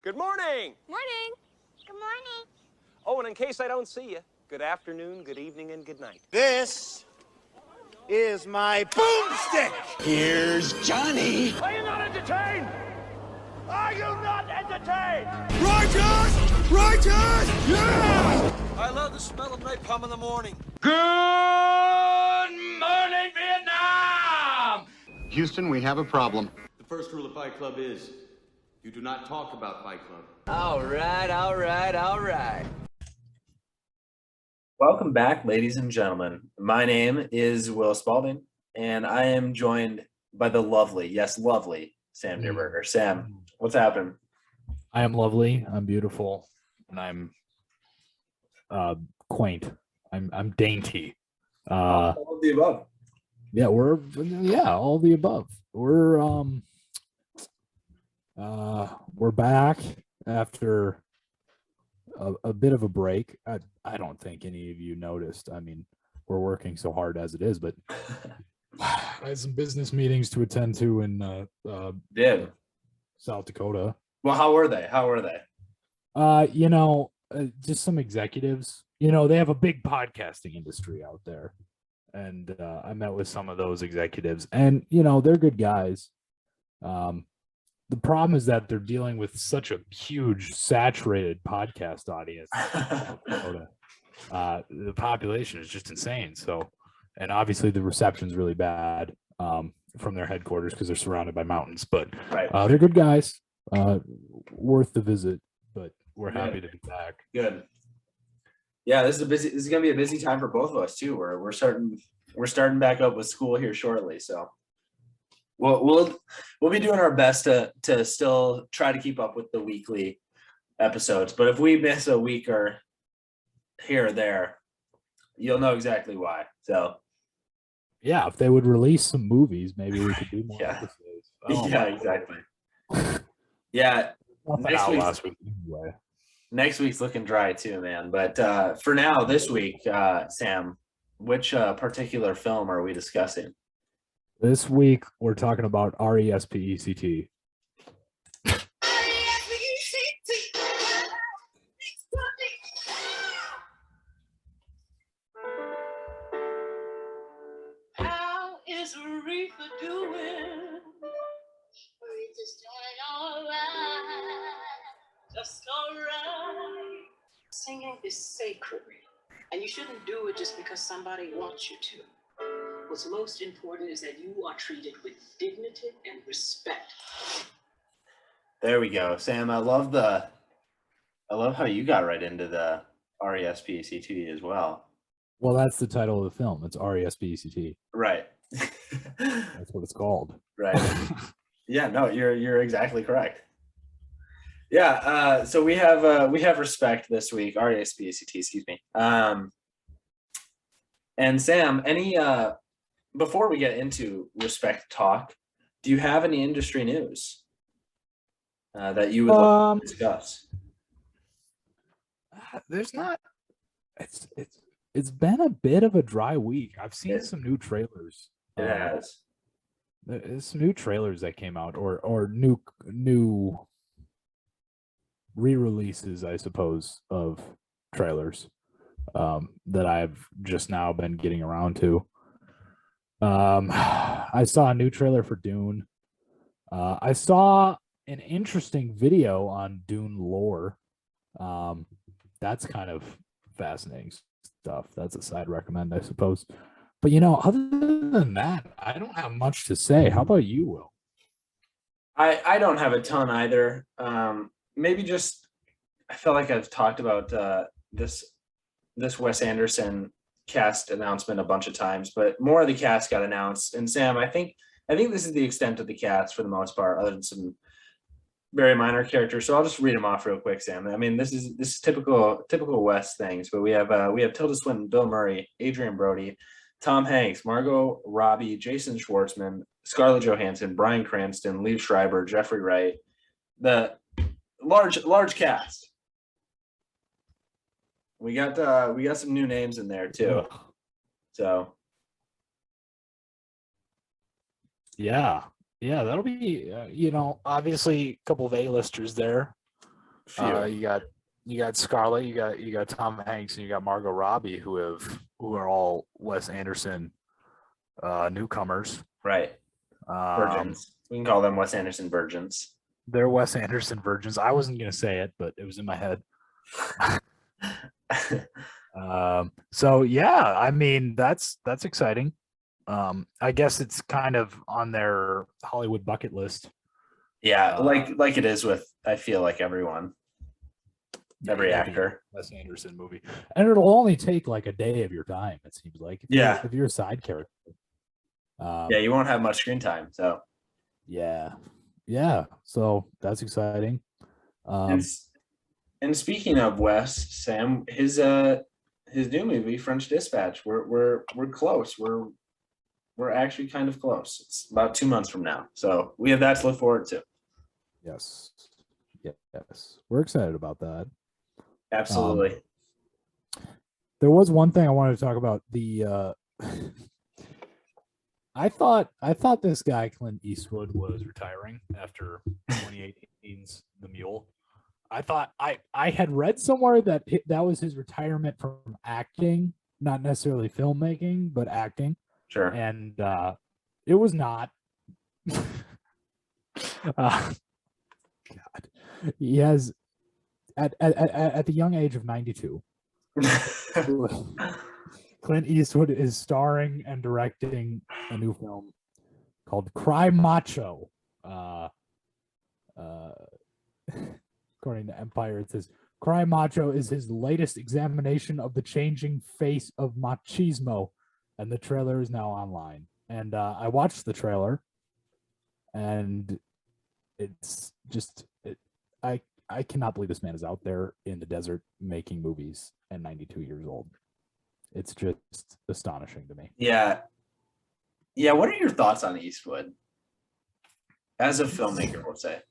Good morning. Morning. Good morning. Oh, and in case I don't see you, good afternoon, good evening, and good night. This is my boomstick. Here's Johnny. Are you not entertained? Are you not entertained? Righteous! Righteous! Yeah! I love the smell of napalm in the morning. Good morning, Vietnam! Houston, we have a problem. The first rule of Fight Club is you do not talk about Fight Club. All right. Welcome back, ladies and gentlemen. My name is Will Spalding, and I am joined by the lovely, Sam Dierberger. Sam, what's happening? I am lovely. I'm beautiful, and I'm quaint. I'm dainty. All of the above. Yeah, all of the above. We're back after a bit of a break. I don't think any of you noticed. I mean, we're working so hard as it is, but I had some business meetings to attend to in South Dakota. Well, how were they? Just some executives. They have a big podcasting industry out there. And I met with some of those executives, and they're good guys. The problem is that they're dealing with such a huge, saturated podcast audience. The population is just insane. So, and obviously the reception's really bad from their headquarters because they're surrounded by mountains. But they're good guys, worth the visit. But we're happy to be back. Good. Yeah, this is gonna be a busy time for both of us too. We're starting back up with school here shortly, so we'll be doing our best to still try to keep up with the weekly episodes. But if we miss a week or here or there, you'll know exactly why. So yeah, if they would release some movies, maybe we could do more episodes. Exactly. Yeah, last week anyway. Next week's looking dry too, man. But for now, this week, Sam, which particular film are we discussing? This week, we're talking about RESPECT. How is Aretha doing? Aretha's doing all right. Just all right. Singing is sacred, and you shouldn't do it just because somebody wants you to. What's most important is that you are treated with dignity and respect. There we go, Sam. I love how you got right into the RESPECT as well. Well, that's the title of the film. It's RESPECT. Right. That's what it's called. Right. Yeah. No, you're exactly correct. Yeah, so we have respect this week, RESPECT, excuse me. And Sam, any before we get into respect talk, do you have any industry news that you would like to discuss? There's not. It's been a bit of a dry week. I've seen some new trailers. It has. There's some new trailers that came out, or new re-releases, I suppose, of trailers that I've just now been getting around to. I saw a new trailer for Dune. I saw an interesting video on Dune lore. That's kind of fascinating stuff. That's a side recommend, I suppose. But other than that, I don't have much to say. How about you, Will? I don't have a ton either. Maybe just I feel like I've talked about this Wes Anderson cast announcement a bunch of times, but more of the cast got announced. And Sam, I think this is the extent of the cast for the most part, other than some very minor characters. So I'll just read them off real quick, Sam. I mean, this is typical Wes things, but we have Tilda Swinton, Bill Murray, Adrian Brody, Tom Hanks, Margot Robbie, Jason Schwartzman, Scarlett Johansson, Bryan Cranston, Liev Schreiber, Jeffrey Wright. The large cast. We got some new names in there too. So yeah, that'll be obviously a couple of A-listers there. Few. You got Scarlett, you got Tom Hanks, and you got Margot Robbie, who are all Wes Anderson newcomers. Right. Virgins. We can call them Wes Anderson virgins. They're Wes Anderson virgins. I wasn't gonna say it, but it was in my head. So yeah, I mean that's exciting. I guess it's kind of on their Hollywood bucket list. Yeah, like it is with, I feel like, everyone. Every actor. Wes Anderson movie. And it'll only take like a day of your time, it seems like. If you're a side character. Yeah, you won't have much screen time. So yeah. So that's exciting. And speaking of Wes, Sam, his new movie, French Dispatch, we're close. We're actually kind of close. It's about 2 months from now. So we have that to look forward to. Yes. We're excited about that. Absolutely. There was one thing I wanted to talk about. The I thought this guy Clint Eastwood was retiring after 2018's The Mule. I thought I had read somewhere that that was his retirement from acting, not necessarily filmmaking, but acting. Sure. And it was not. God, he has at the young age of 92. Clint Eastwood is starring and directing a new film called Cry Macho. According to Empire, it says Cry Macho is his latest examination of the changing face of machismo, and the trailer is now online. And I watched the trailer, and it's just I cannot believe this man is out there in the desert making movies at 92 years old. It's just astonishing to me. Yeah. What are your thoughts on Eastwood as a filmmaker? We'll say.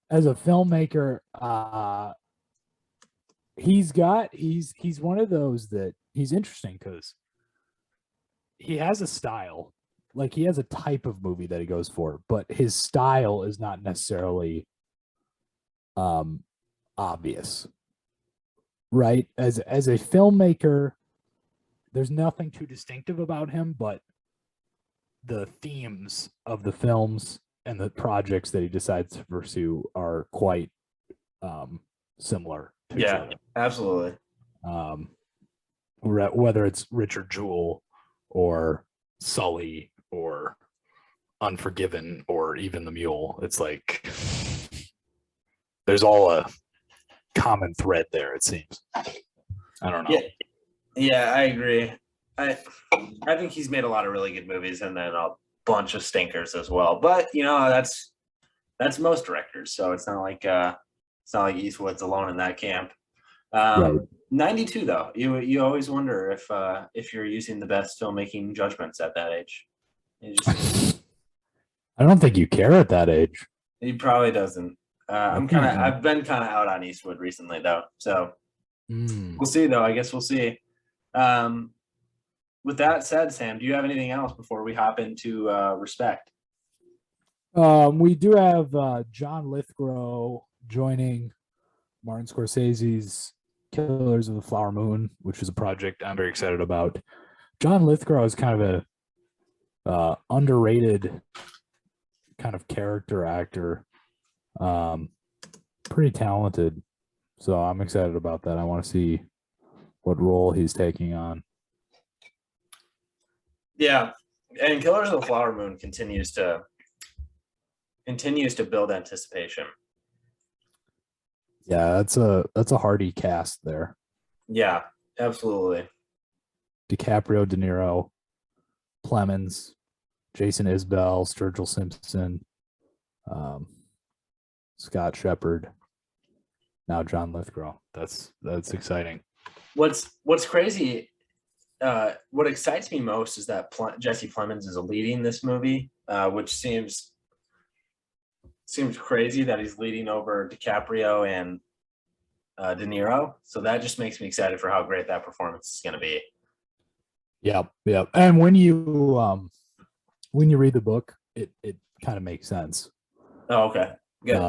As a filmmaker, he's one of those that he's interesting because he has a style, like he has a type of movie that he goes for, but his style is not necessarily obvious, right? As a filmmaker, there's nothing too distinctive about him, but the themes of the films and the projects that he decides to pursue are quite similar to each other. Absolutely. Whether it's Richard Jewell or Sully or Unforgiven or even The Mule, it's like there's all a common thread there, it seems. I don't know. Yeah, I agree. I think he's made a lot of really good movies and then a bunch of stinkers as well. But that's most directors, so it's not like Eastwood's alone in that camp. Right. 92 though, you always wonder if you're using the best filmmaking judgments at that age. I don't think you care at that age. He probably doesn't. I've been kind of out on Eastwood recently though, so we'll see though. I guess we'll see. With that said, Sam, do you have anything else before we hop into Respect? We do have John Lithgow joining Martin Scorsese's Killers of the Flower Moon, which is a project I'm very excited about. John Lithgow is kind of a underrated kind of character actor, pretty talented. So I'm excited about that. I want to see what role he's taking on. Yeah, and Killers of the Flower Moon continues to build anticipation. Yeah, that's a hearty cast there. Yeah, absolutely. DiCaprio, De Niro, Plemons, Jason Isbell, Sturgill Simpson, Scott Shepherd, now John Lithgow. That's exciting. What's crazy, what excites me most is that Jesse Plemons is leading this movie, which seems crazy that he's leading over DiCaprio and De Niro. So that just makes me excited for how great that performance is going to be. Yep. And when you read the book, it kind of makes sense. Oh, okay. Good.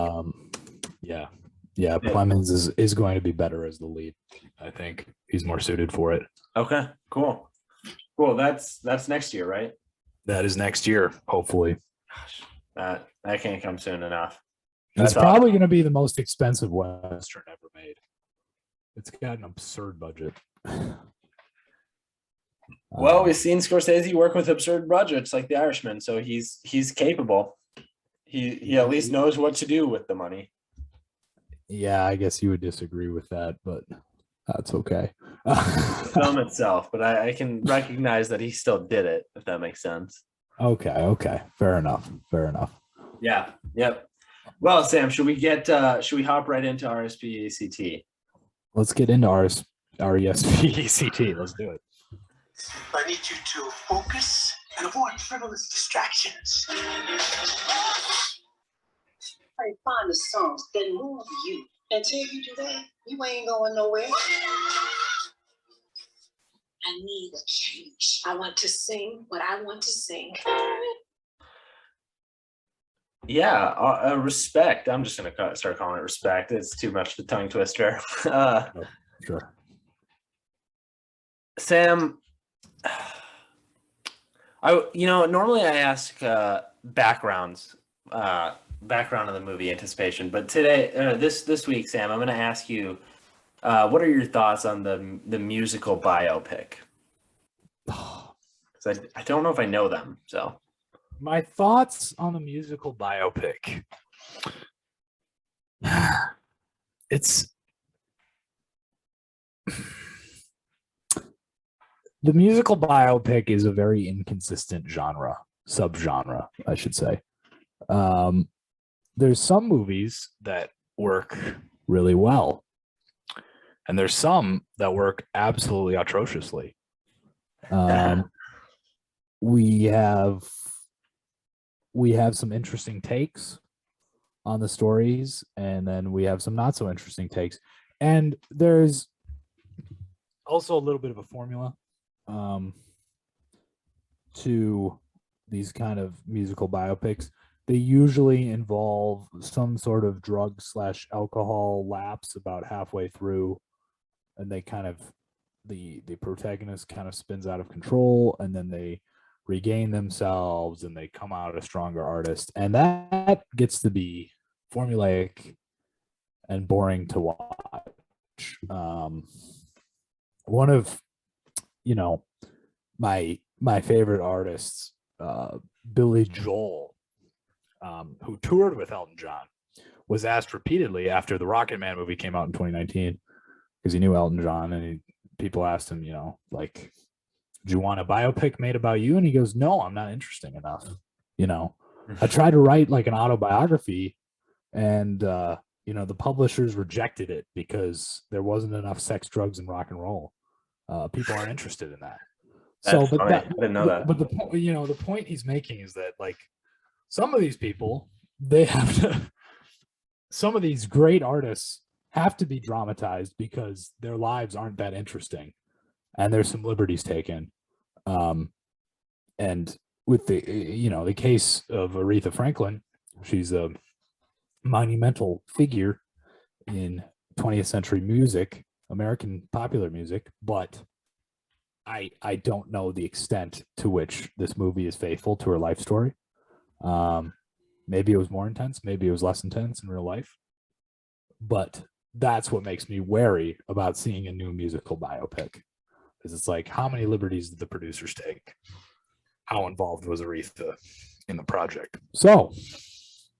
Yeah. Yeah, Plemons is going to be better as the lead. I think he's more suited for it. Okay, cool. That's next year, right? That is next year, hopefully. Gosh, that can't come soon enough. It's probably going to be the most expensive Western ever made. It's got an absurd budget. Well, we've seen Scorsese work with absurd budgets like The Irishman, so he's capable. He at least knows what to do with the money. Yeah, I guess you would disagree with that, but that's okay. The film itself, but I can recognize that he still did it, if that makes sense. Okay. Fair enough. Yeah. Yep. Well, Sam, should we hop right into RSPECT? Let's get into RESPECT. Let's do it. I need you to focus and avoid frivolous distractions. I find the songs that move you. Until you do that, you ain't going nowhere. I need a change. I want to sing what I want to sing. Yeah, respect. I'm just gonna start calling it respect. It's too much of a tongue twister. Sure. Sam, normally I ask background of the movie anticipation, but today, this week, Sam, I'm going to ask you, what are your thoughts on the musical biopic? Because I don't know if I know them. So my thoughts on the musical biopic. It's the musical biopic is a very inconsistent subgenre, I should say. There's some movies that work really well, and there's some that work absolutely atrociously. We have some interesting takes on the stories, and then we have some not so interesting takes. And there's also a little bit of a formula to these kind of musical biopics. They usually involve some sort of drug/alcohol lapse about halfway through, and they kind of the protagonist kind of spins out of control, and then they regain themselves and they come out a stronger artist, and that gets to be formulaic and boring to watch. One of my favorite artists, Billy Joel, who toured with Elton John, was asked repeatedly after the Rocket Man movie came out in 2019, because he knew Elton John, and people asked him, do you want a biopic made about you? And he goes, no, I'm not interesting enough. I tried to write like an autobiography, and the publishers rejected it because there wasn't enough sex, drugs, and rock and roll. People aren't interested in that. I didn't know that. But the point he's making is that, like, some of these people, some of these great artists have to be dramatized because their lives aren't that interesting, and there's some liberties taken. And with the case of Aretha Franklin, she's a monumental figure in 20th century music, American popular music, but I don't know the extent to which this movie is faithful to her life story. Maybe it was more intense, maybe it was less intense in real life, but that's what makes me wary about seeing a new musical biopic, because it's like, how many liberties did the producers take? How involved was Aretha in the project? So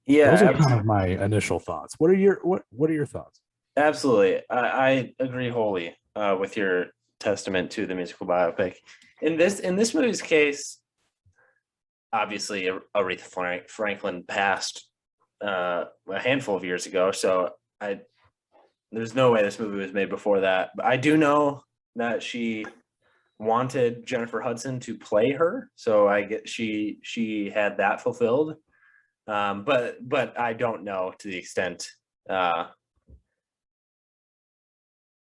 yeah, those are kind of my initial thoughts. What are your thoughts? Absolutely. I agree wholly with your testament to the musical biopic. In this movie's case, obviously Aretha Franklin passed a handful of years ago, so there's no way this movie was made before that. But I do know that she wanted Jennifer Hudson to play her, so I get she had that fulfilled. But I don't know to the extent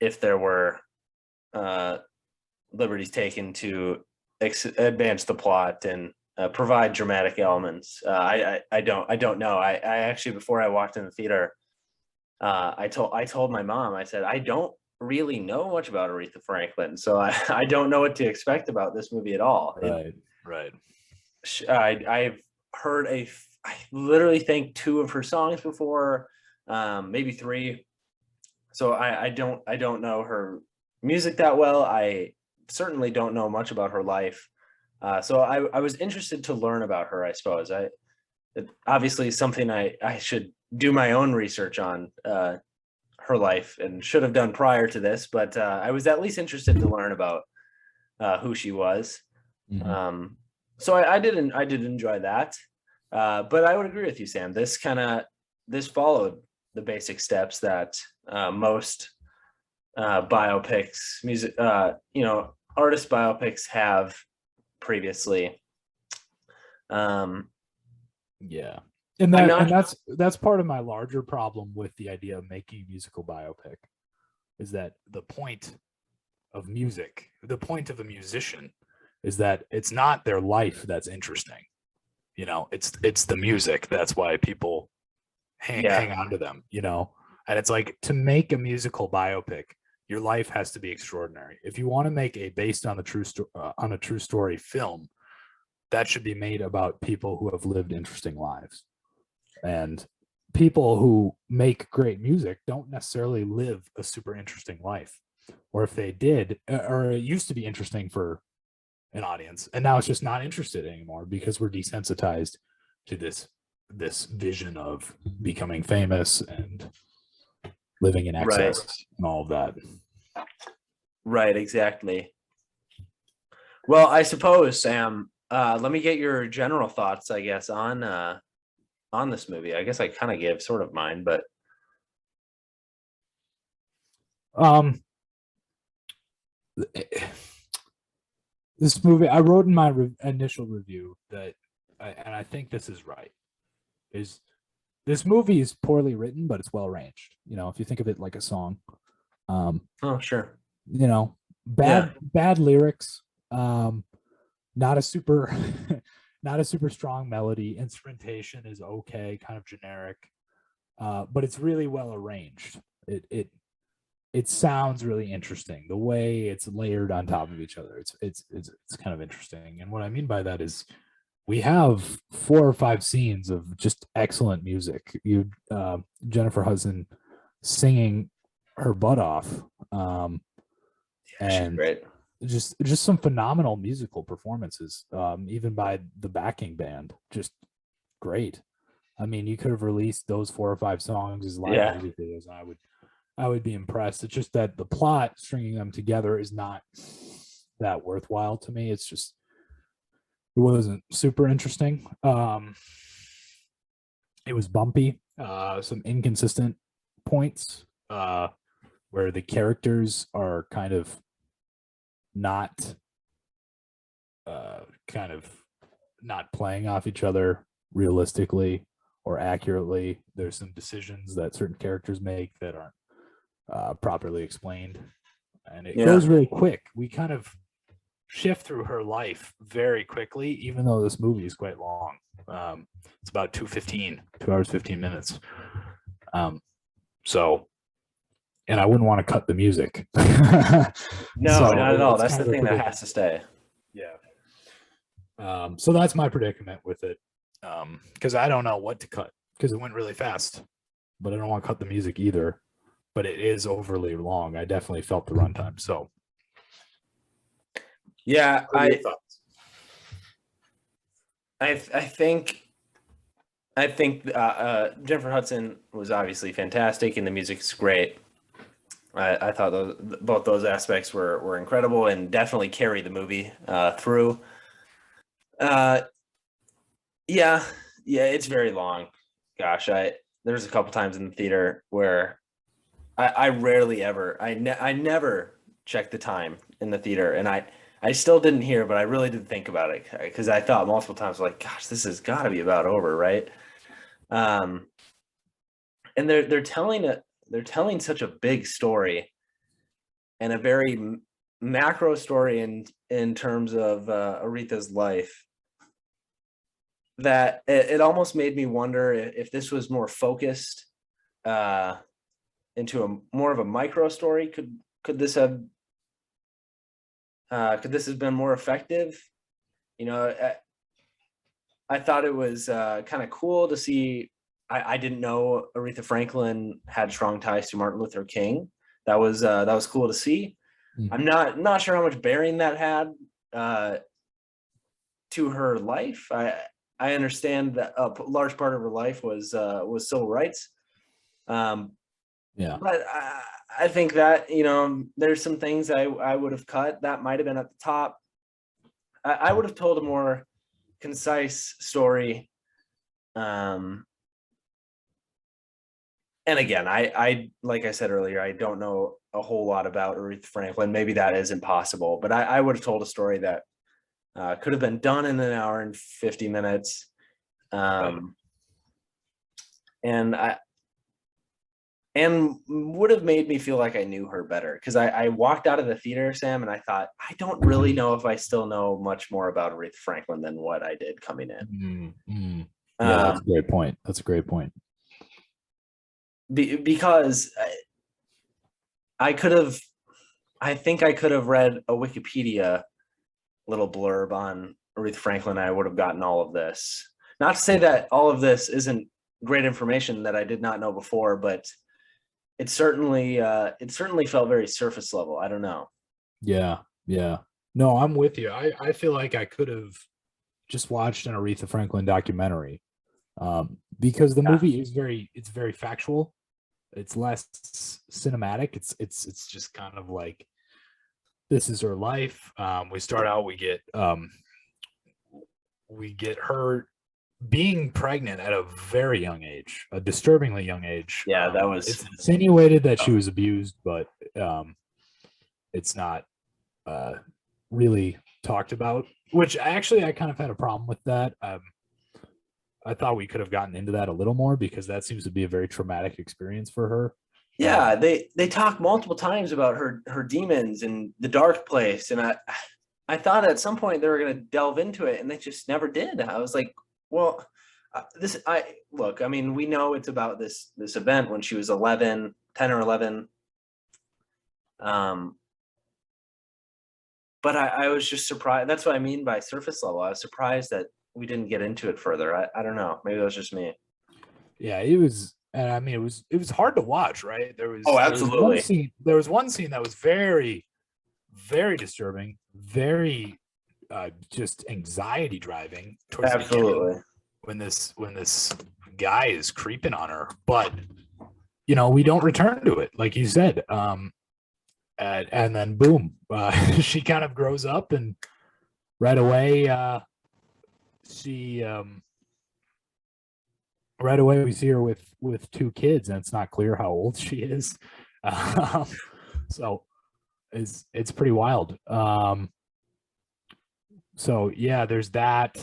if there were liberties taken to advance the plot and provide dramatic elements. I don't know. I actually, before I walked in the theater, I told my mom, I said, I don't really know much about Aretha Franklin, so I don't know what to expect about this movie at all. Right. I've heard I literally think 2 of her songs before, maybe 3. So I don't know her music that well. I certainly don't know much about her life. So I was interested to learn about her, I suppose. It obviously is something I should do my own research on, her life, and should have done prior to this, but I was at least interested to learn about who she was. Mhm. So I did enjoy that. But I would agree with you, Sam. This followed the basic steps that most biopics, artist biopics have previously. Yeah. And that's part of my larger problem with the idea of making a musical biopic, is that the point of music, the point of a musician, is that it's not their life that's interesting. It's the music. That's why people hang on to them, And it's like, to make a musical biopic, your life has to be extraordinary. If you want to make a based on a true story film, that should be made about people who have lived interesting lives. And people who make great music don't necessarily live a super interesting life. Or if they did, or it used to be interesting for an audience, and now it's just not interested anymore because we're desensitized to this vision of becoming famous and living in excess and all of that. Right, exactly. Well, I suppose, Sam, let me get your general thoughts, I guess, on this movie. I guess I kind of gave sort of mine, but this movie, I wrote in my initial review that, and I think this is right, is this movie is poorly written, but it's well arranged. If you think of it like a song. Oh, sure. Bad lyrics, not a super not a super strong melody. Instrumentation is okay, kind of generic, but it's really well arranged. It sounds really interesting. The way it's layered on top of each other, it's kind of interesting. And what I mean by that is, we have 4 or 5 scenes of just excellent music. Jennifer Hudson singing her butt off, and she's great. Just some phenomenal musical performances, even by the backing band. Just great. I mean, you could have released those 4 or 5 songs as live music videos, and I would be impressed. It's just that the plot, stringing them together, is not that worthwhile to me. It's just, it wasn't super interesting. It was bumpy, some inconsistent points, where the characters are kind of not playing off each other realistically or accurately. There's some decisions that certain characters make that aren't properly explained, and it goes really quick. We kind of shift through her life very quickly, even though this movie is quite long. It's about 2 hours 15 minutes. So, and I wouldn't want to cut the music. No, not at all. That's the thing that has to stay. Yeah. So that's my predicament with it, because I don't know what to cut, because it went really fast, but I don't want to cut the music either. But it is overly long. I definitely felt the runtime. So, yeah, I think Jennifer Hudson was obviously fantastic, and the music's great. I thought both those aspects were incredible and definitely carry the movie through. Yeah, it's very long. Gosh, there's a couple times in the theater where I rarely ever, I never check the time in the theater, and I still didn't hear, but I really did think about it, because I thought multiple times, like, gosh, this has got to be about over, right? And they're telling such a big story, and a very macro story in terms of Aretha's life, that it almost made me wonder if this was more focused into a more of a micro story, could this have been more effective? You know, I thought it was kind of cool to see. I didn't know Aretha Franklin had strong ties to Martin Luther King. That was cool to see. I'm not sure how much bearing that had to her life. I understand that a large part of her life was civil rights. Yeah. But I think that, you know, there's some things I would have cut. That might have been at the top. I would have told a more concise story. And again, I like I said earlier, I don't know a whole lot about Aretha Franklin. Maybe that is impossible, but I would have told a story that could have been done in an hour and 50 minutes. And would have made me feel like I knew her better, because I walked out of the theater, Sam, and I thought, I don't really know if I still know much more about Aretha Franklin than what I did coming in. Yeah, that's a great point. That's a great point. Because I think I could have read a Wikipedia little blurb on Aretha Franklin. I would have gotten all of this. Not to say that all of this isn't great information that I did not know before, but it certainly felt very surface level. I don't know. Yeah. No, I'm with you. I feel like I could have just watched an Aretha Franklin documentary, because the movie is very factual. It's less cinematic. It's just kind of like, this is her life. We start out, we get her being pregnant at a very young age, a disturbingly young age. Yeah, that was. It's insinuated that she was abused, but it's not really talked about. Which actually, I kind of had a problem with that. I thought we could have gotten into that a little more, because that seems to be a very traumatic experience for her. Yeah, they talk multiple times about her demons and the dark place, and I thought at some point they were going to delve into it, and they just never did. I was like, well, I mean, we know it's about this event when she was 10 or 11. But I was just surprised. That's what I mean by surface level. I was surprised that we didn't get into it further. I don't know. Maybe that was just me. Yeah, it was. And I mean, it was hard to watch, right? Absolutely. There was one scene that was very, very disturbing, very just anxiety driving towards the beginning, when this guy is creeping on her. But you know, we don't return to it, like you said. And then boom, she kind of grows up, and right away right away we see her with two kids, and it's not clear how old she is. So it's pretty wild. So yeah, there's that,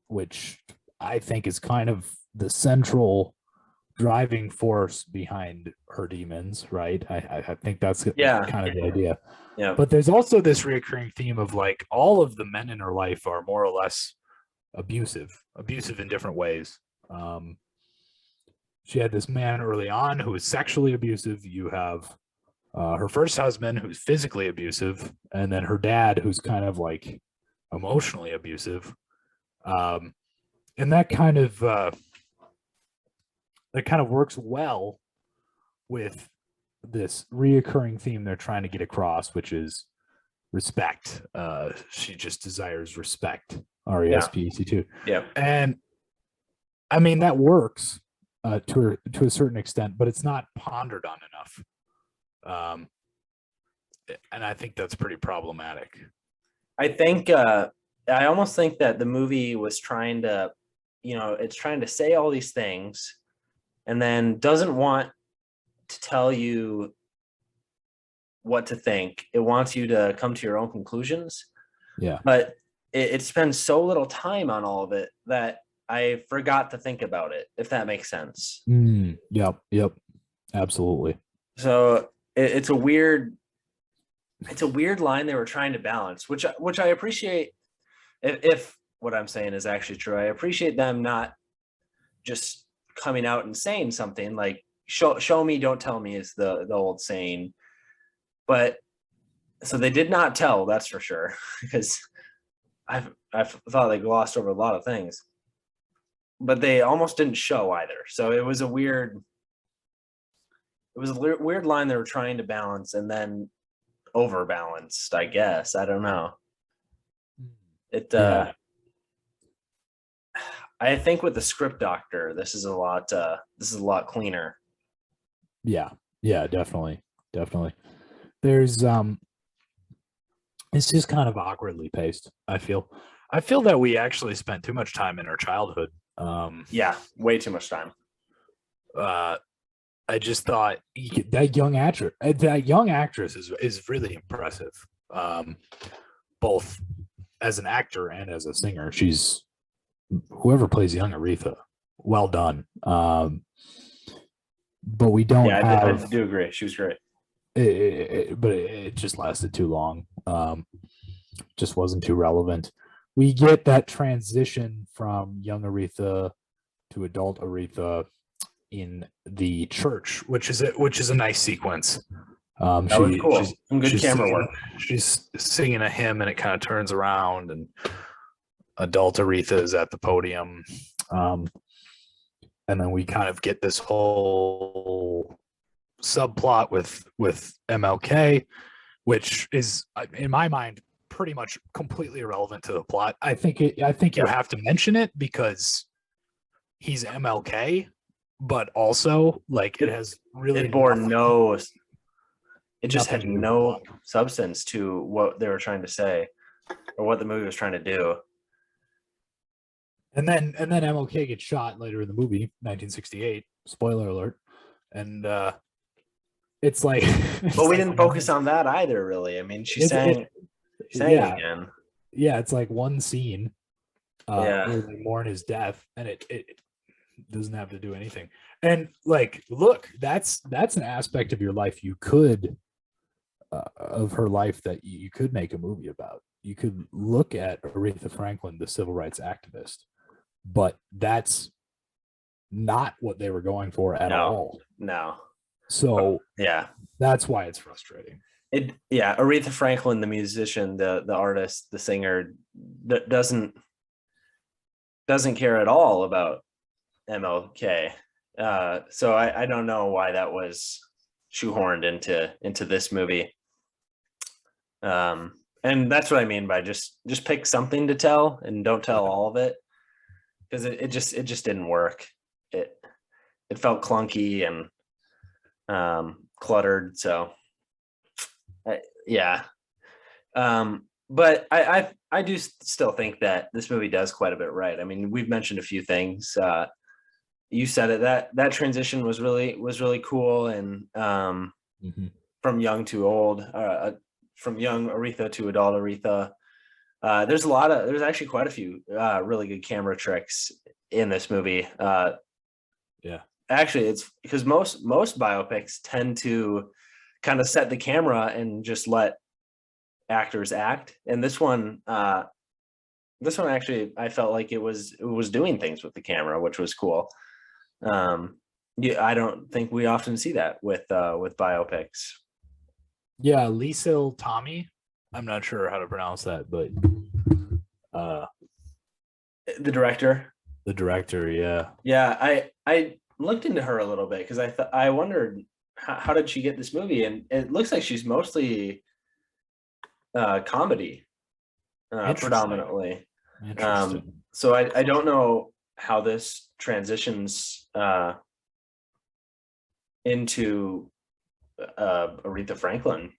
which I think is kind of the central driving force behind her demons, right? I think that's kind of the idea. Yeah. But there's also this recurring theme of like, all of the men in her life are more or less abusive in different ways. She had this man early on who was sexually abusive. You have her first husband who's physically abusive, and then her dad who's kind of like emotionally abusive. And that kind of works well with this reoccurring theme they're trying to get across, which is respect. She just desires respect. RESPECT. Yeah. And I mean, that works to a certain extent, but it's not pondered on enough. And I think that's pretty problematic. I think I almost think that the movie was trying to, it's trying to say all these things and then doesn't want to tell you what to think. It wants you to come to your own conclusions. Yeah. But it spends so little time on all of it that I forgot to think about it, if that makes sense. Yep. Absolutely. So it's a weird line they were trying to balance, which I appreciate. If what I'm saying is actually true, I appreciate them not just coming out and saying something like, show me, don't tell me is the old saying. But so they did not tell, that's for sure, because I've thought they glossed over a lot of things, but they almost didn't show either. So it was a weird line they were trying to balance and then overbalanced, I guess. I don't know. I think with the script doctor, this is a lot cleaner. Yeah, definitely. There's it's just kind of awkwardly paced. I feel that we actually spent too much time in our childhood. Yeah, way too much time. I just thought that young actress is really impressive. Both as an actor and as a singer. She's whoever plays young Aretha, well done. But we don't I do agree. She was great. But it just lasted too long. Just wasn't too relevant. We get that transition from young Aretha to adult Aretha in the church, which is a nice sequence. That was cool. Some good camera work. She's singing a hymn, and it kind of turns around, and adult Aretha is at the podium. And then we kind of get this whole subplot with MLK, which is, in my mind, pretty much completely irrelevant to the plot. I think you have to mention it because he's MLK, but also like it has really it just had no substance to what they were trying to say or what the movie was trying to do. And then MLK gets shot later in the movie, 1968. Spoiler alert. And it's like, but we didn't focus on that either, really. I mean, she sang again. Yeah, it's like one scene where they mourn his death, and it doesn't have to do anything. And like, look, that's an aspect of your life you could of her life that you could make a movie about. You could look at Aretha Franklin, the civil rights activist, but that's not what they were going for at all. No. So that's why it's frustrating. Aretha Franklin, the musician, the artist, the singer, doesn't care at all about MLK. So I don't know why that was shoehorned into this movie. And that's what I mean by just pick something to tell and don't tell all of it, because it just didn't work. It felt clunky and cluttered. So but I do still think that this movie does quite a bit right. I mean, we've mentioned a few things. You said it, that transition was really cool, and from young to old, from young Aretha to adult Aretha. There's actually quite a few really good camera tricks in this movie. Actually, it's because most biopics tend to kind of set the camera and just let actors act, and this one actually, I felt like it was doing things with the camera, which was cool. I don't think we often see that with biopics. Yeah, Liesl Tommy. I'm not sure how to pronounce that, but the director. Yeah, I looked into her a little bit because I wondered how did she get this movie, and it looks like she's mostly comedy, predominantly. Interesting. So I don't know how this transitions into Aretha Franklin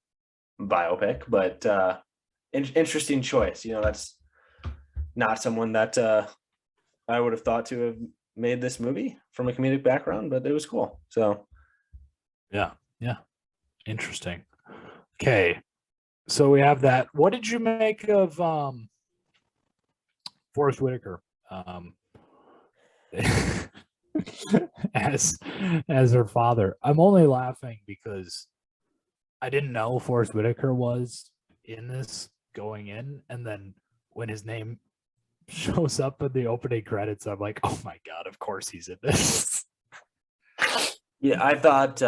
biopic, but interesting choice. That's not someone that I would have thought to have made this movie from a comedic background, but it was cool. So yeah, interesting. Okay, so we have that. What did you make of Forrest Whitaker as her father? I'm only laughing because I didn't know Forrest Whitaker was in this going in, and then when his name shows up in the opening credits, I'm like, oh my god, of course he's in this. Yeah, I thought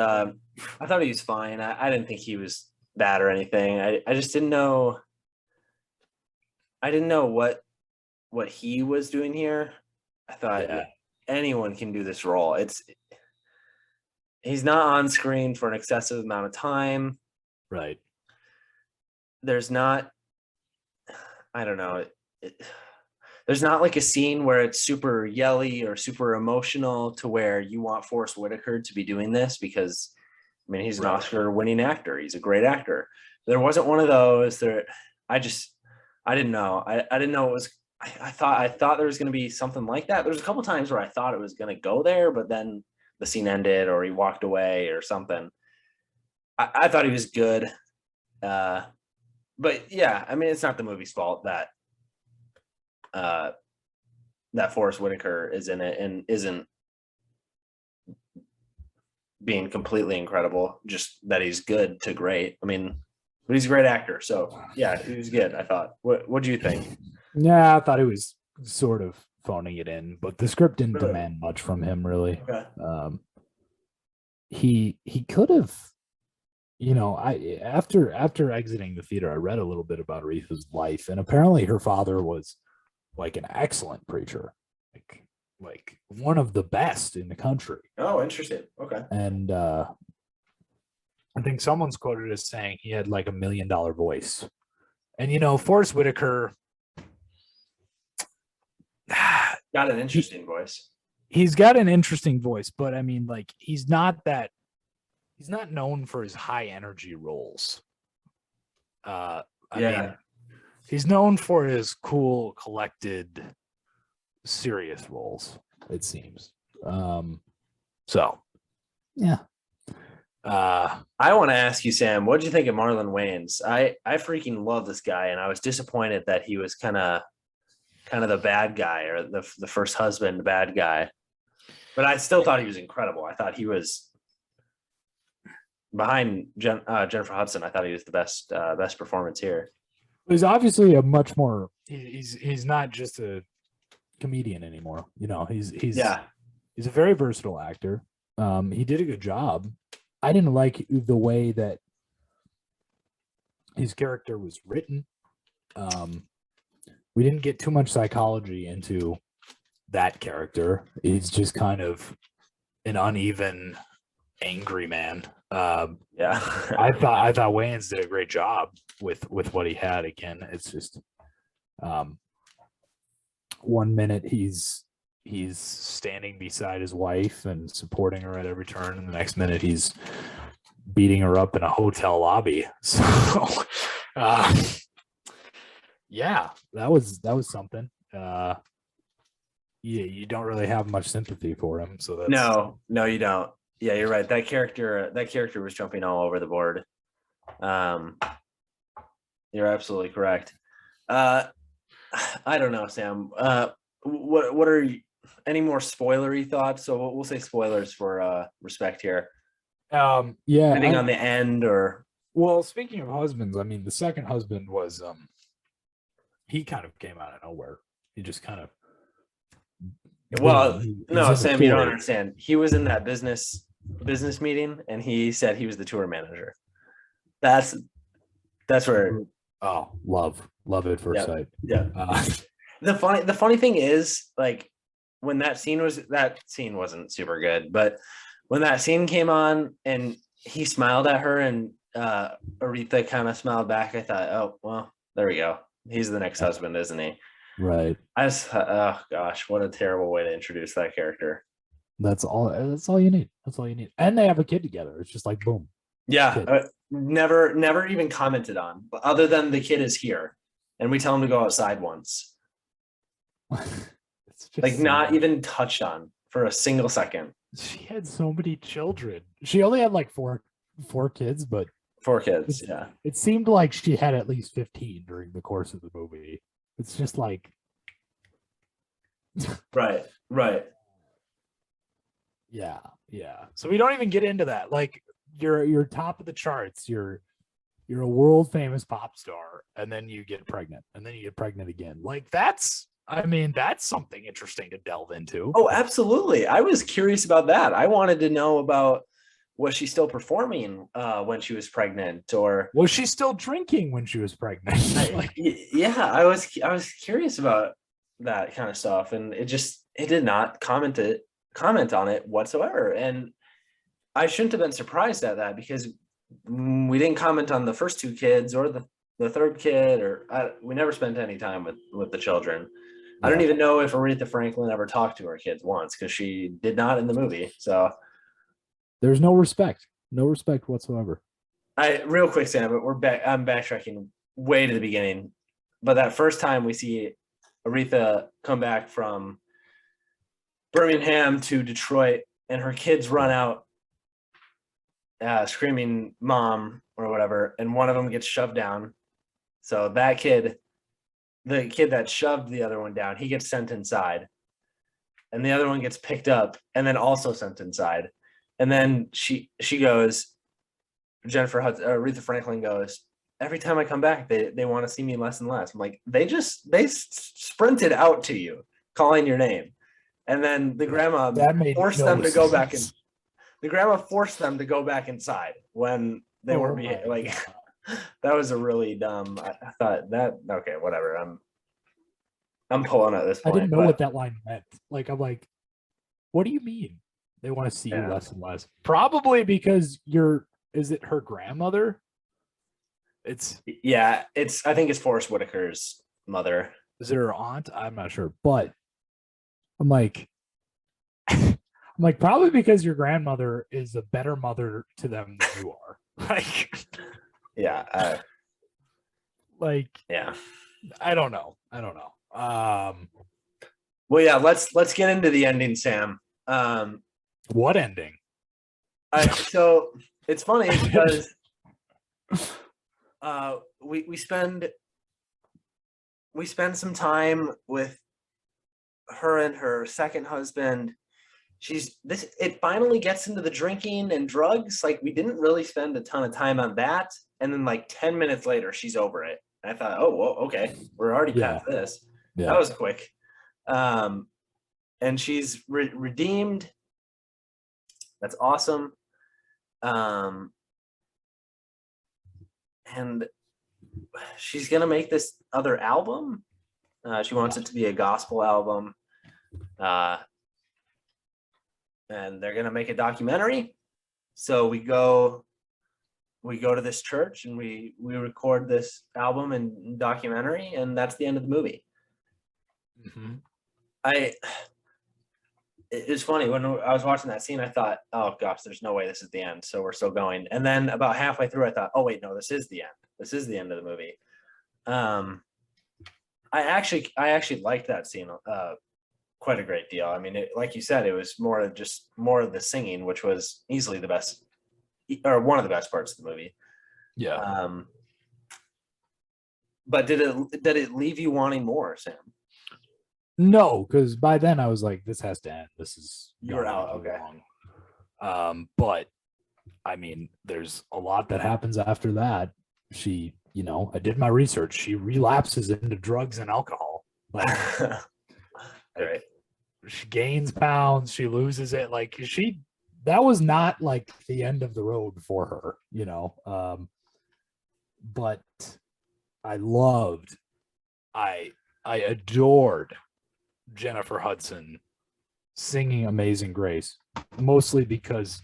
he was fine. I didn't think he was bad or anything. I just didn't know. I didn't know what he was doing here. I thought Yeah. anyone can do this role. He's not on screen for an excessive amount of time. Right. There's not, I don't know. There's not like a scene where it's super yelly or super emotional to where you want Forrest Whitaker to be doing this because, I mean, he's an Right. Oscar-winning actor. He's a great actor. There wasn't one of those. I didn't know. I didn't know it was. I thought there was going to be something like that. There was a couple times where I thought it was going to go there, but then the scene ended or he walked away or something. I thought he was good. But yeah, I mean, it's not the movie's fault that Forrest Whitaker is in it and isn't being completely incredible. Just that he's good to great. I mean, but he's a great actor. So yeah, he was good. I thought. What do you think? Yeah, I thought he was sort of phoning it in, but the script didn't Really? demand much from him, really. Okay. He could have, after exiting the theater, I read a little bit about Aretha's life, and apparently her father was like an excellent preacher, like one of the best in the country. Oh, interesting. Okay. And I think someone's quoted as saying he had like $1 million voice. And Forrest Whitaker Got an interesting voice. he's got an interesting voice, but I mean, like, he's not known for his high energy roles. I mean, he's known for his cool, collected, serious roles, it seems. So yeah. I want to ask you, Sam, what did you think of Marlon Wayans? I freaking love this guy, and I was disappointed that he was kind of the bad guy, or the first husband bad guy. But I still thought he was incredible. I thought he was behind Jennifer Hudson. I thought he was the best performance here. He's obviously a much more. He's not just a comedian anymore. He's a very versatile actor. He did a good job. I didn't like the way that his character was written. We didn't get too much psychology into that character. He's just kind of an uneven, angry man. Yeah. I thought Wayans did a great job with what he had. Again, it's just 1 minute he's standing beside his wife and supporting her at every turn, and the next minute he's beating her up in a hotel lobby. So yeah, that was something. You don't really have much sympathy for him, so that's No, you don't. Yeah, you're right. That character was jumping all over the board. You're absolutely correct. I don't know, Sam. What are any more spoilery thoughts? So we'll say spoilers for respect here. yeah. Depending on the end, or Well, speaking of husbands, I mean, the second husband was he kind of came out of nowhere. He just kind of no, Sam, you don't understand. He was in that business meeting, and he said he was the tour manager. That's where. Oh, love at first sight. Yeah. The funny thing is, like, when that scene wasn't super good, but when that scene came on and he smiled at her and Aretha kind of smiled back, I thought, oh, well, there we go. He's the next husband, isn't he? Right. Oh gosh, what a terrible way to introduce that character. That's all you need. And they have a kid together. It's just like, boom. Yeah. Never even commented on, but other than the kid is here and we tell him to go outside once. It's just like not even touched on for a single second. She had so many children. She only had like four kids, but 4 kids. Yeah. It seemed like she had at least 15 during the course of the movie. It's just like right. Yeah. So we don't even get into that. Like, you're top of the charts. You're a world famous pop star, and then you get pregnant, and then you get pregnant again. Like, that's I mean, that's something interesting to delve into. Oh, absolutely. I was curious about that. I wanted to know about, was she still performing when she was pregnant, or Was she still drinking when she was pregnant? Like, yeah, I was curious about that kind of stuff, and it did not comment on it whatsoever. And I shouldn't have been surprised at that, because we didn't comment on the first two kids or the third kid, or we never spent any time with the children. I don't even know if Aretha Franklin ever talked to her kids once, because she did not in the movie. So there's no respect whatsoever. Real quick, Sam, but I'm backtracking way to the beginning. But that first time we see Aretha come back from Birmingham to Detroit, and her kids run out screaming "mom" or whatever, and one of them gets shoved down. So that kid, the kid that shoved the other one down, he gets sent inside, and the other one gets picked up and then also sent inside. And then she goes, Aretha Franklin goes, every time I come back, they want to see me less and less. I'm like, they sprinted out to you calling your name. And then the grandma forced them to go back in. The grandma forced them to go back inside when they weren't being like. That was a really dumb. I thought that, okay, whatever. I'm pulling at this point. I didn't know what that line meant. Like, I'm like, what do you mean? They want to see you less and less. Probably because is it her grandmother? I think it's Forrest Whitaker's mother. Is it her aunt? I'm not sure, but I'm like, probably because your grandmother is a better mother to them than you are. Like, yeah. I don't know. Well, yeah, let's get into the ending, Sam. What ending? So it's funny because we spend some time with her and her second husband. It finally gets into the drinking and drugs. Like, we didn't really spend a ton of time on that, and then like 10 minutes later she's over it. And I thought, oh well, okay, we're already past this. That was quick. And she's redeemed. That's awesome. And she's gonna make this other album. She wants it to be a gospel album. And they're gonna make a documentary. So we go to this church and we record this album and documentary, and that's the end of the movie. Mm-hmm. It's funny, when I was watching that scene, I thought, oh gosh, there's no way this is the end. So we're still going. And then about halfway through, I thought, oh wait, no, this is the end. This is the end of the movie. I actually liked that scene quite a great deal. I mean, like you said, it was more of the singing, which was easily the best, or one of the best parts of the movie. Yeah. But did it leave you wanting more, Sam? No, because by then I was like, this has to end. This is You're out. Okay. Long. But I mean, there's a lot that happens after that. She, I did my research. She relapses into drugs and alcohol. Like, right. She gains pounds. She loses it. Like, that was not like the end of the road for her, but I adored Jennifer Hudson singing Amazing Grace, mostly because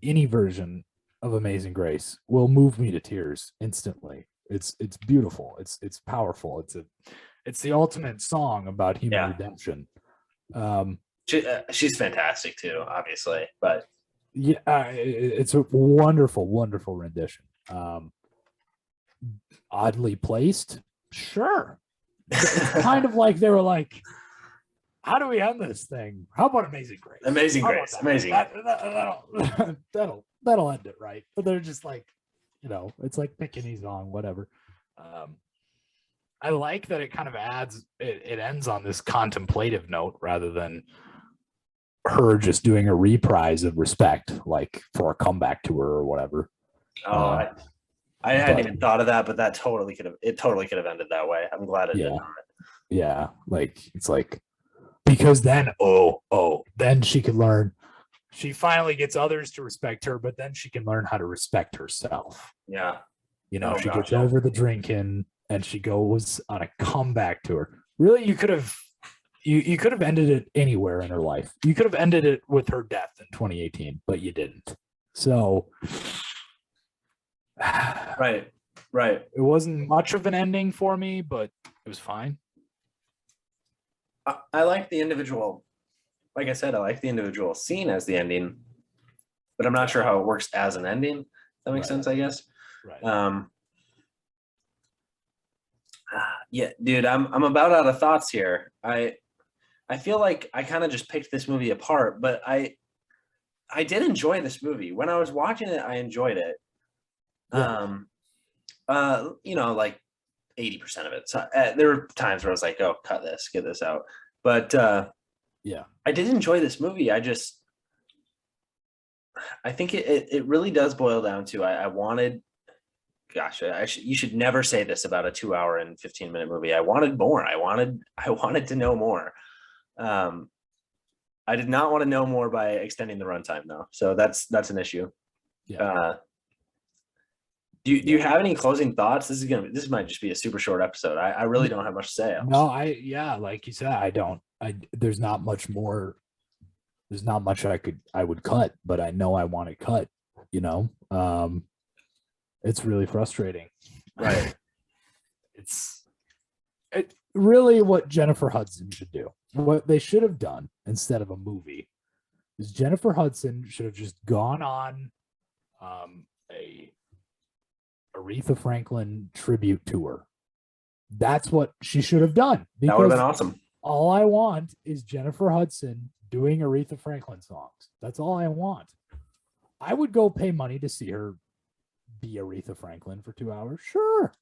any version of Amazing Grace will move me to tears instantly. It's beautiful. It's powerful. It's the ultimate song about human redemption. She's fantastic too, obviously, but it's a wonderful, wonderful rendition. Oddly placed, sure. It's kind of like they were like, how do we end this thing? How about Amazing Grace? Amazing Grace. Amazing. That'll end it, right? But they're just like, it's like pick any song, whatever. I like that it kind of it ends on this contemplative note rather than her just doing a reprise of Respect, like for a comeback tour or whatever. I hadn't even thought of that, but that totally could have ended that way. I'm glad it didn't. Yeah, like it's like because then then she could learn. She finally gets others to respect her, but then she can learn how to respect herself. Yeah. You know, Oh, she gosh, gets yeah. over the drinking and she goes on a comeback tour. Really, you could have ended it anywhere in her life. You could have ended it with her death in 2018, but you didn't. So Right. it wasn't much of an ending for me, but it was fine. I like the individual, like I said, I like the individual scene as the ending, but I'm not sure how it works as an ending. That makes sense, I guess. Right. Yeah, dude, I'm about out of thoughts here. I feel like I kind of just picked this movie apart, but I did enjoy this movie. When I was watching it, I enjoyed it. Yeah. You know, like 80% of it. So there were times where I was like, oh, cut this, get this out. But Yeah. I did enjoy this movie. I think it really does boil down to I wanted, gosh, you should never say this about a 2 hour and 15-minute movie. I wanted more. I wanted to know more. I did not want to know more by extending the runtime though. So that's an issue. Yeah. Do you have any closing thoughts? This might just be a super short episode. I really don't have much to say. No, like you said, there's not much more. There's not much I would cut, but I know I want to cut, you know? It's really frustrating. Right. It's really what Jennifer Hudson should do. What they should have done instead of a movie is Jennifer Hudson should have just gone on a Aretha Franklin tribute tour. That's what she should have done. That would have been awesome. All I want is Jennifer Hudson doing Aretha Franklin songs. That's all I want. I would go pay money to see her be Aretha Franklin for 2 hours. Sure.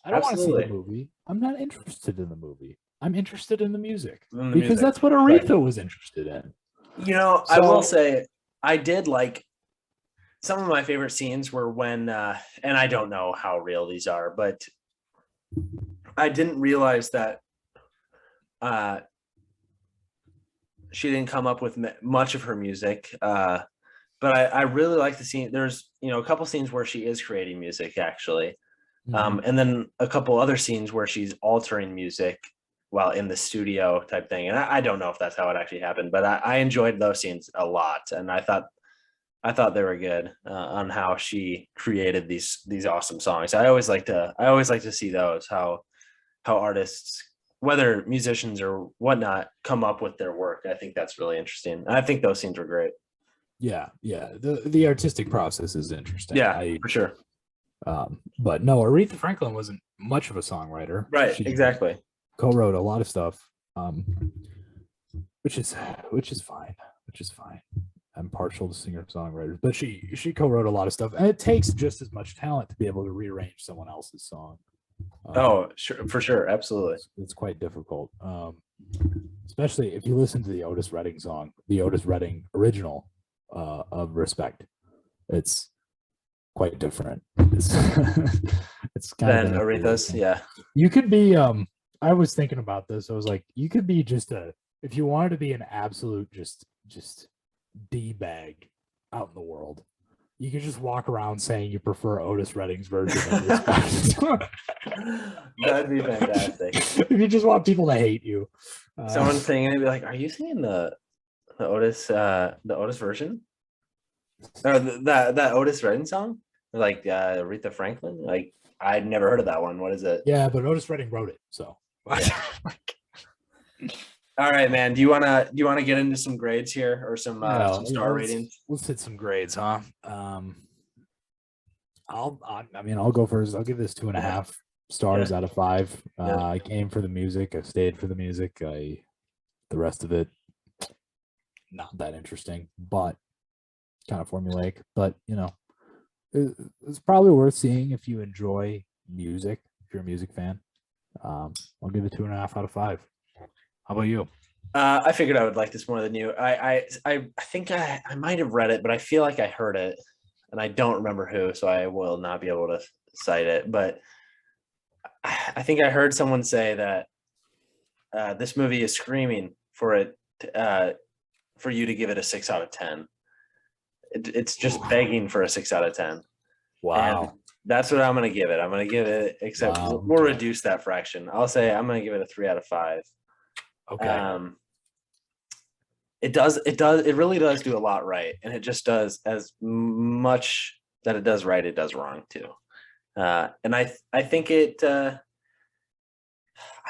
I don't want to see the movie. I'm not interested in the movie. I'm interested in the music because that's what Aretha was interested in. You know, I will say I did like some of my favorite scenes were when, and I don't know how real these are, but I didn't realize that she didn't come up with much of her music. But I really like the scene. There's, a couple scenes where she is creating music actually. And then a couple other scenes where she's altering music while in the studio type thing. And I don't know if that's how it actually happened, but I enjoyed those scenes a lot. And I thought they were good on how she created these awesome songs. I always like to see those, how artists, whether musicians or whatnot, come up with their work. I think that's really interesting. I think those scenes were great. Yeah. The artistic process is interesting. Yeah, for sure. But no, Aretha Franklin wasn't much of a songwriter. Right, She exactly. co-wrote a lot of stuff, which is fine. I'm partial to singer-songwriters, but she co-wrote a lot of stuff, and it takes just as much talent to be able to rearrange someone else's song. Sure, for sure, absolutely. It's quite difficult, especially if you listen to the Otis Redding song, the Otis Redding original of Respect. It's quite different. It's kind of Aretha's. Yeah, you could be. I was thinking about this. I was like, you could be if you wanted to be an absolute just D-bag out in the world, you could just walk around saying you prefer Otis Redding's version of Respect. That'd be fantastic. If you just want people to hate you, someone singing it, be like, "Are you singing the Otis version, or that Otis Redding song, like Aretha Franklin?" Like, I'd never heard of that one. What is it? Yeah, but Otis Redding wrote it, so. Yeah. All right, man. Do you wanna get into some grades here or some star ratings? Let's hit some grades, huh? I'll go first. I'll give this 2.5 stars out of 5. I came for the music. I stayed for the music. The rest of it, not that interesting, but kind of formulaic. But it's probably worth seeing if you enjoy music. If you're a music fan, I'll give it 2.5 out of 5. How about you? I figured I would like this more than you. I think I might have read it, but I feel like I heard it, and I don't remember who, so I will not be able to cite it. But I think I heard someone say that this movie is screaming for it for you to give it a 6 out of 10. It's just begging for a 6 out of 10. Wow. And that's what I'm going to give it. I'm going to give it, except Wow, we'll okay. reduce that fraction. I'll say I'm going to give it a 3 out of 5. Okay. It really does do a lot right, and it just does as much that it does right, it does wrong too. And I think it. I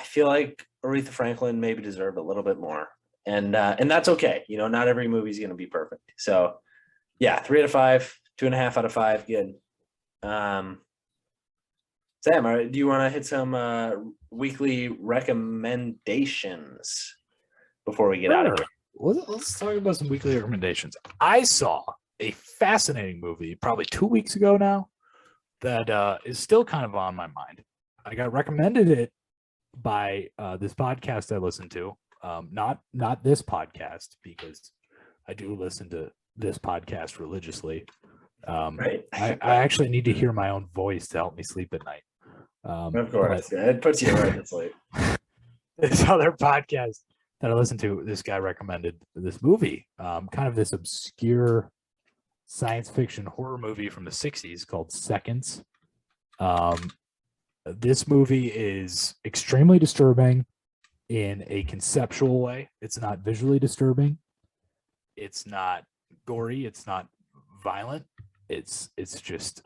feel like Aretha Franklin maybe deserved a little bit more, and that's okay. You know, not every movie is going to be perfect. So, yeah, 3 out of 5, 2.5 out of 5, good. Sam, do you want to hit some weekly recommendations before we get out of here? Let's talk about some weekly recommendations. I saw a fascinating movie probably 2 weeks ago now that is still kind of on my mind. I got recommended it by this podcast I listen to. Not this podcast, because I do listen to this podcast religiously. Right. I actually need to hear my own voice to help me sleep at night. Of course, it puts you right to sleep. This other podcast that I listened to, this guy recommended this movie, kind of this obscure science fiction horror movie from the 60s called Seconds. This movie is extremely disturbing in a conceptual way. It's not visually disturbing. It's not gory. It's not violent. It's just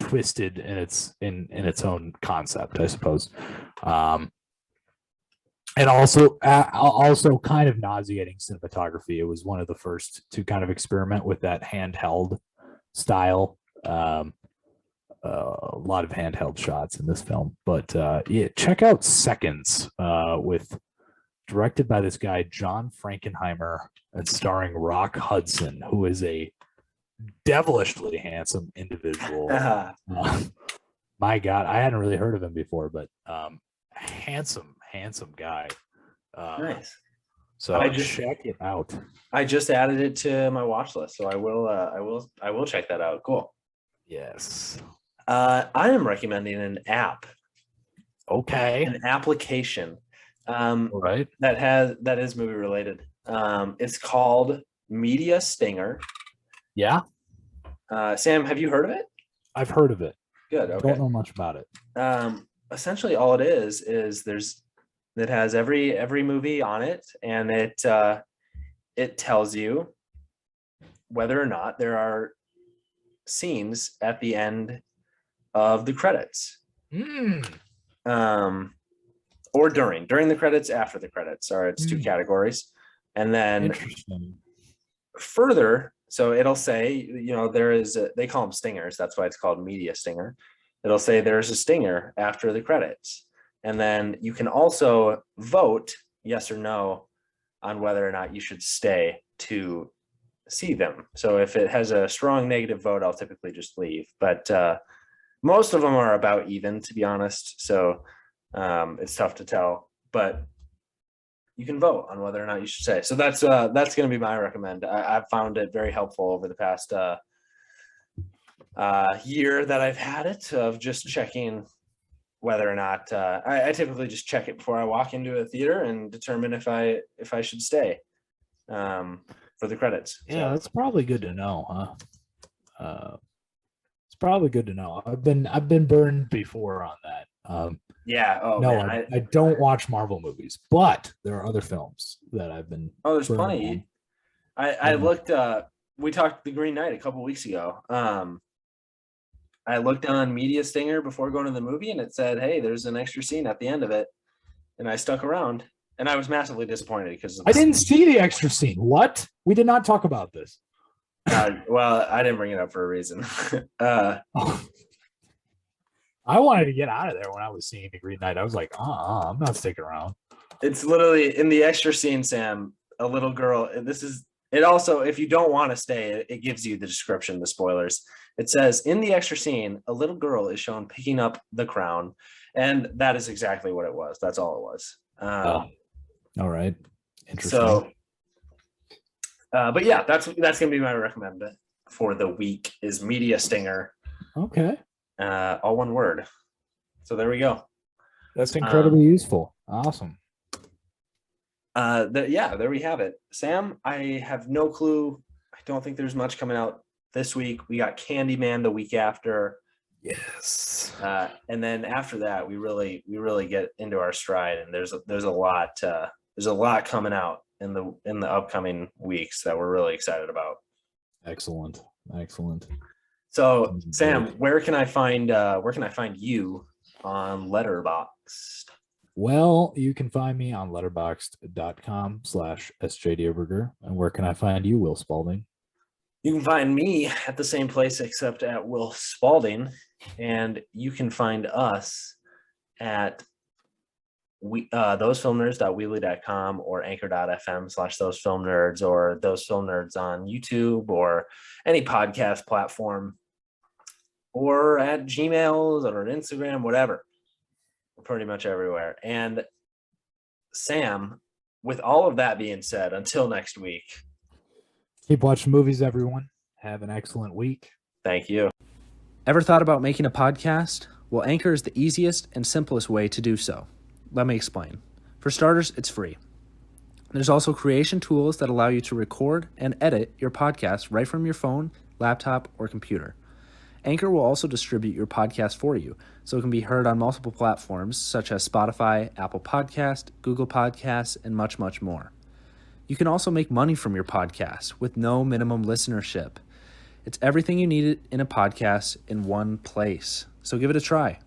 twisted in its own concept, I suppose. And also kind of nauseating cinematography. It was one of the first to kind of experiment with that handheld style. A lot of handheld shots in this film, but yeah, check out Seconds, directed by this guy John Frankenheimer and starring Rock Hudson, who is a devilishly handsome individual. My God, I hadn't really heard of him before, but handsome guy. Nice. So check it out. I just added it to my watch list, so I will check that out. Cool. Yes. I am recommending an app. Okay. An application. All right. That is movie related. It's called Media Stinger. Yeah. Sam, have you heard of it? I've heard of it. Good. Okay. Don't know much about it. Essentially all it is it has every movie on it, and it tells you whether or not there are scenes at the end of the credits. Or during the credits, after the credits, or it's two categories. And then further, so it'll say, you know, they call them stingers. That's why it's called Media Stinger. It'll say there's a stinger after the credits. And then you can also vote yes or no on whether or not you should stay to see them. So if it has a strong negative vote, I'll typically just leave. But most of them are about even, to be honest. So it's tough to tell. But you can vote on whether or not you should stay. So that's going to be my recommend. I've found it very helpful over the past year that I've had it, of just checking whether or not I typically just check it before I walk into a theater and determine if I should stay for the credits. Yeah, that's probably good to know, huh? It's probably good to know. I've been burned before on that. Yeah. Oh no, man, I don't watch Marvel movies, but there are other films that I've been. Oh, there's plenty. I looked. We talked The Green Knight a couple weeks ago. I looked on Media Stinger before going to the movie, and it said, "Hey, there's an extra scene at the end of it," and I stuck around, and I was massively disappointed because I didn't see the extra scene. What? We did not talk about this. Well, I didn't bring it up for a reason. I wanted to get out of there when I was seeing The Green Knight. I was like, I'm not sticking around. It's literally in the extra scene, Sam, a little girl. It also, if you don't want to stay, it gives you the description, the spoilers. It says, in the extra scene, a little girl is shown picking up the crown. And that is exactly what it was. That's all it was. All right. Interesting. So, but yeah, that's going to be my recommend for the week is Media Stinger. Okay. All one word. So there we go. That's incredibly useful. Awesome. There we have it. Sam, I have no clue. I don't think there's much coming out this week. We got Candyman the week after. Yes. And then after that, we really get into our stride, and there's a lot coming out in the upcoming weeks that we're really excited about. Excellent. So, Sam, where can I find you on Letterboxd? Well, you can find me on letterboxd.com/sjdierberger. And where can I find you, Will Spalding? You can find me at the same place except at Will Spalding, and you can find us at thosefilmnerds.weebly.com or anchor.fm/thosefilmnerds or thosefilmnerds on YouTube or any podcast platform, or at Gmail or Instagram, whatever. We're pretty much everywhere. And Sam, with all of that being said, until next week, keep watching movies, everyone. Have an excellent week. Thank you. Ever thought about making a podcast? Well, Anchor is the easiest and simplest way to do so. Let me explain. For starters, it's free. There's also creation tools that allow you to record and edit your podcast right from your phone, laptop, or computer. Anchor will also distribute your podcast for you, so it can be heard on multiple platforms such as Spotify, Apple Podcast, Google Podcasts, and much, much more. You can also make money from your podcast with no minimum listenership. It's everything you need in a podcast in one place, so give it a try.